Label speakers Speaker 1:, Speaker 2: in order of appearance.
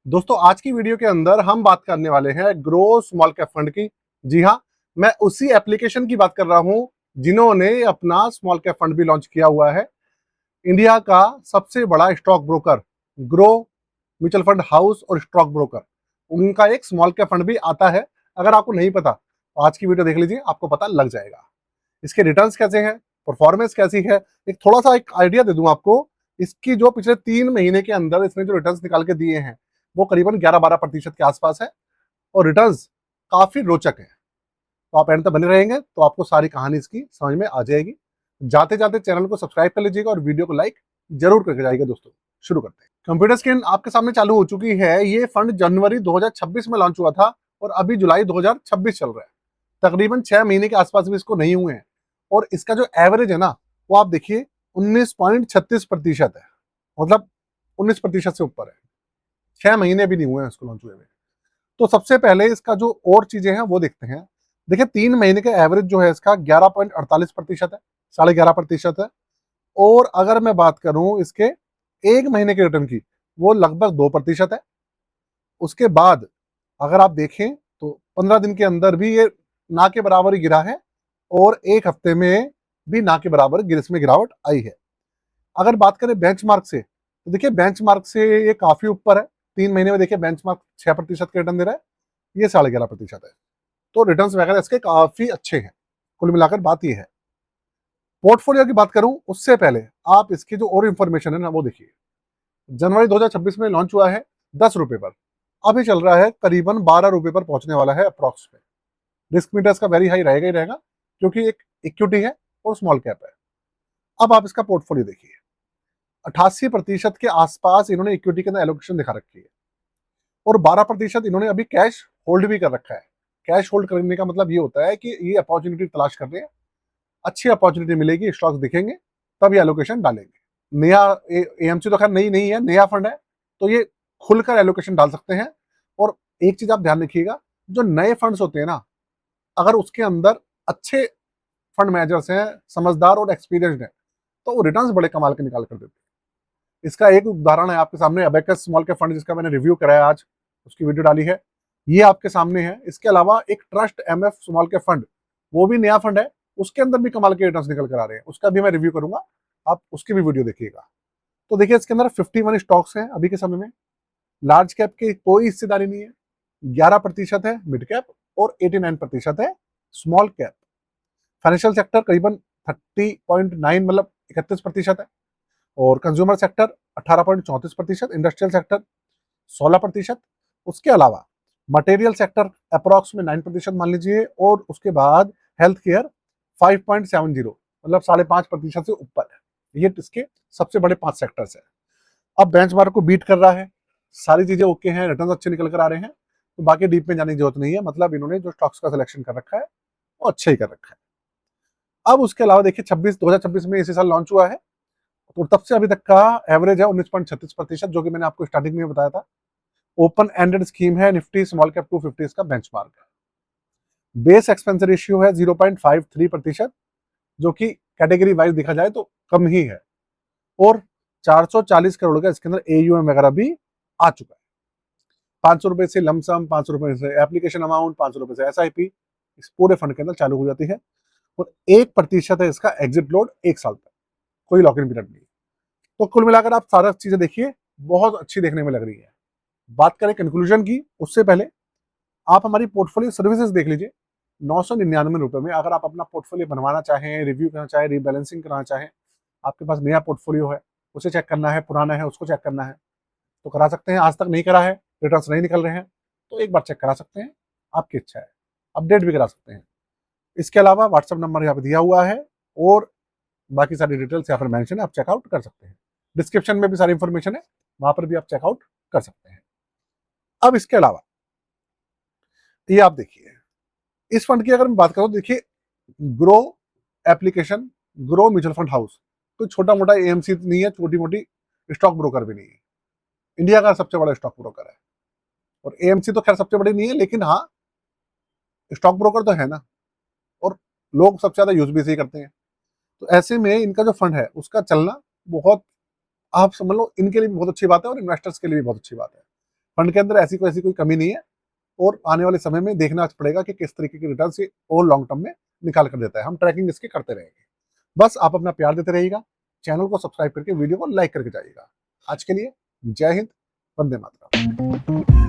Speaker 1: दोस्तों आज की वीडियो के अंदर हम बात करने वाले हैं ग्रो स्मॉल कैप फंड की। जी हाँ, मैं उसी एप्लीकेशन की बात कर रहा हूं जिन्होंने अपना स्मॉल कैप फंड भी लॉन्च किया हुआ है। इंडिया का सबसे बड़ा stock broker grow mutual fund house और स्टॉक ब्रोकर, उनका एक स्मॉल कैप फंड भी आता है। अगर आपको नहीं पता तो आज की वीडियो देख लीजिए, आपको पता लग जाएगा। इसके रिटर्न्स कैसे हैं, परफॉर्मेंस कैसी है, एक थोड़ा सा एक आइडिया दे दूं आपको। इसकी जो पिछले 3 महीने के अंदर इसने जो रिटर्न्स निकाल के दिए हैं वो करीबन 11-12% के आसपास है और रिटर्न्स काफी रोचक है। तो आप एंड तक बने रहेंगे तो आपको सारी कहानी इसकी समझ में आ जाएगी। जाते जाते चैनल को सब्सक्राइब कर लीजिएगा और वीडियो को लाइक जरूर करके जाइएगा। दोस्तों शुरू करते हैं। कंप्यूटर स्क्रीन आपके सामने चालू हो चुकी है। ये फंड जनवरी 2026 में लॉन्च हुआ था और अभी जुलाई 2026 चल रहा है। तकरीबन 6 महीने के आसपास भी इसको नहीं हुए हैं और इसका जो एवरेज है ना वो आप देखिए 19.36% है, मतलब 19% से ऊपर है। 6 महीने भी नहीं हुए हैं इसको लॉन्च हुए हुए। तो सबसे पहले इसका जो और चीजें हैं वो देखते हैं। देखिए 3 महीने का एवरेज जो है इसका 11.48% है, 11.5% है। और अगर मैं बात करूं इसके 1 महीने के रिटर्न की, वो लगभग 2% है। उसके बाद अगर आप देखें तो 15 दिन के अंदर भी ये ना के बराबर ही गिरा है और एक हफ्ते में भी ना के बराबर इसमें गिरावट आई है। अगर बात करें बेंचमार्क से तो देखिए बेंचमार्क से ये काफी ऊपर है। 3 महीने में देखिए बेंचमार्क 6% के रिटर्न दे रहा है, ये 11.5% है। तो रिटर्न्स वगैरह इसके काफी अच्छे हैं। कुल मिलाकर बात ये है। पोर्टफोलियो की बात करूं उससे पहले आप इसकी जो और इन्फॉर्मेशन है ना वो देखिए। जनवरी 2026 में लॉन्च हुआ है 10 रुपए पर, अभी चल रहा है करीबन 12 रुपए पर पहुंचने वाला है अप्रॉक्स में। रिस्क मीटर इसका वेरी हाई रहेगा ही रहेगा क्योंकि एक इक्विटी है और स्मॉल कैप है। अब आप इसका पोर्टफोलियो देखिए, 88% के आसपास इन्होंने इक्विटी के अंदर एलोकेशन दिखा रखी है और 12% इन्होंने अभी कैश होल्ड भी कर रखा है। कैश होल्ड करने का मतलब ये होता है कि ये अपॉर्चुनिटी तलाश कर रहे हैं, अच्छी अपॉर्चुनिटी मिलेगी, स्टॉक्स दिखेंगे तब ये एलोकेशन डालेंगे। नया एएमसी तो खैर नई नहीं है, नया फंड है तो ये खुलकर एलोकेशन डाल सकते हैं। और एक चीज आप ध्यान रखिएगा, जो नए फंड्स होते हैं ना, अगर उसके अंदर अच्छे फंड मैनेजर्स हैं, समझदार और एक्सपीरियंस्ड हैं, तो वो रिटर्न्स बड़े कमाल के निकाल कर देते हैं। इसका एक उदाहरण है आपके सामने, अबेकस स्मॉल कैप फंड जिसका मैंने रिव्यू कराया आज, उसकी वीडियो डाली है, ये आपके सामने है। इसके अलावा एक trust MF small cap fund, वो भी नया फंड है, उसके अंदर भी कमाल के रिटर्न्स निकल कर आ रहे हैं, उसका भी मैं रिव्यू करूंगा, आप उसकी भी वीडियो देखिएगा। तो देखिए इसके अंदर 51 स्टॉक्स हैं अभी के समय में। लार्ज कैप की कोई हिस्सेदारी नहीं है, 11% है मिड कैप और 89% है स्मॉल कैप। फाइनेंशियल सेक्टर करीबन 30.9 मतलब 31% है और कंज्यूमर सेक्टर 18.34%, इंडस्ट्रियल सेक्टर 16%। उसके अलावा मटेरियल सेक्टर अप्रॉक्स में 9% मान लीजिए और उसके बाद हेल्थ केयर 5.70 मतलब 5.5% से ऊपर है। ये इसके सबसे बड़े 5 सेक्टर्स है। अब बेंचमार्क को बीट कर रहा है, सारी चीजें ओके हैं, रिटर्न अच्छे निकल कर आ रहे हैं, तो बाकी डीप में जाने की जरूरत नहीं है। मतलब इन्होंने जो स्टॉक्स का सिलेक्शन कर रखा है वो अच्छा ही कर रखा है। अब उसके अलावा देखिए 2026 में इसी साल लॉन्च हुआ है और तब से अभी तक का एवरेज है 19.36%, जो कि मैंने आपको स्टार्टिंग में बताया था। ओपन एंडेड स्कीम है, निफ्टी स्मॉल कैप 250 इसका बेंचमार्क है। बेस एक्सपेंस रेशियो है 0.53%, जो कि कैटेगरी वाइज देखा जाए तो कम ही है। और 440 करोड़ का इसके अंदर एयूएम वगैरह भी आ चुका है। 500 रुपए से लमसम, 500 रुपए से एप्लीकेशन अमाउंट, 500 रुपए से एसआईपी इस पूरे फंड के अंदर चालू हो जाती है। और 1% है इसका एग्जिट लोड 1 साल तक, कोई लॉक इन पीरियड नहीं। तो कुल मिलाकर आप सारा चीजें देखिए, बहुत अच्छी देखने में लग रही है। बात करें कंक्लूजन की उससे पहले आप हमारी पोर्टफोलियो सर्विसेज देख लीजिए। 999 रुपए में अगर आप अपना पोर्टफोलियो बनवाना चाहें, रिव्यू करना चाहें, रीबैलेंसिंग करना चाहें, आपके पास नया पोर्टफोलियो है, उसे चेक करना है, पुराना है उसको चेक करना है, तो करा सकते हैं। आज तक नहीं करा है, रिटर्न्स नहीं निकल रहे हैं, तो एक बार चेक करा सकते हैं, आपकी इच्छा है। अपडेट भी करा सकते हैं। इसके अलावा व्हाट्सएप नंबर यहाँ पे दिया हुआ है और बाकी सारी डिटेल्स यहाँ पर मेंशन है, आप चेकआउट कर सकते हैं। डिस्क्रिप्शन में भी सारी इंफॉर्मेशन है, वहां पर भी आप चेकआउट कर सकते हैं। अब इसके अलावा ये आप देखिए, इस फंड की अगर मैं बात करूं, देखिए grow application, grow mutual fund house कोई छोटा मोटा एएमसी नहीं है, छोटी मोटी स्टॉक ब्रोकर भी नहीं है, इंडिया का सबसे बड़ा स्टॉक ब्रोकर है। और एएमसी तो खैर सबसे बड़ी नहीं है, लेकिन हाँ स्टॉक ब्रोकर तो है ना, और लोग सबसे ज्यादा यूज भी इसे करते हैं। तो ऐसे में इनका जो फंड है उसका चलना बहुत, आप समझ लो, इनके लिए भी बहुत अच्छी बात है और इन्वेस्टर्स के लिए भी बहुत अच्छी बात है। फंड के अंदर ऐसी कोई कमी नहीं है, और आने वाले समय में देखना पड़ेगा कि किस तरीके की रिटर्न ये और लॉन्ग टर्म में निकाल कर देता है। हम ट्रैकिंग इसकी करते रहेंगे। बस आप अपना प्यार देते रहिएगा, चैनल को सब्सक्राइब करके वीडियो को लाइक करके जाइएगा। आज के लिए जय हिंद, वंदे मातरम।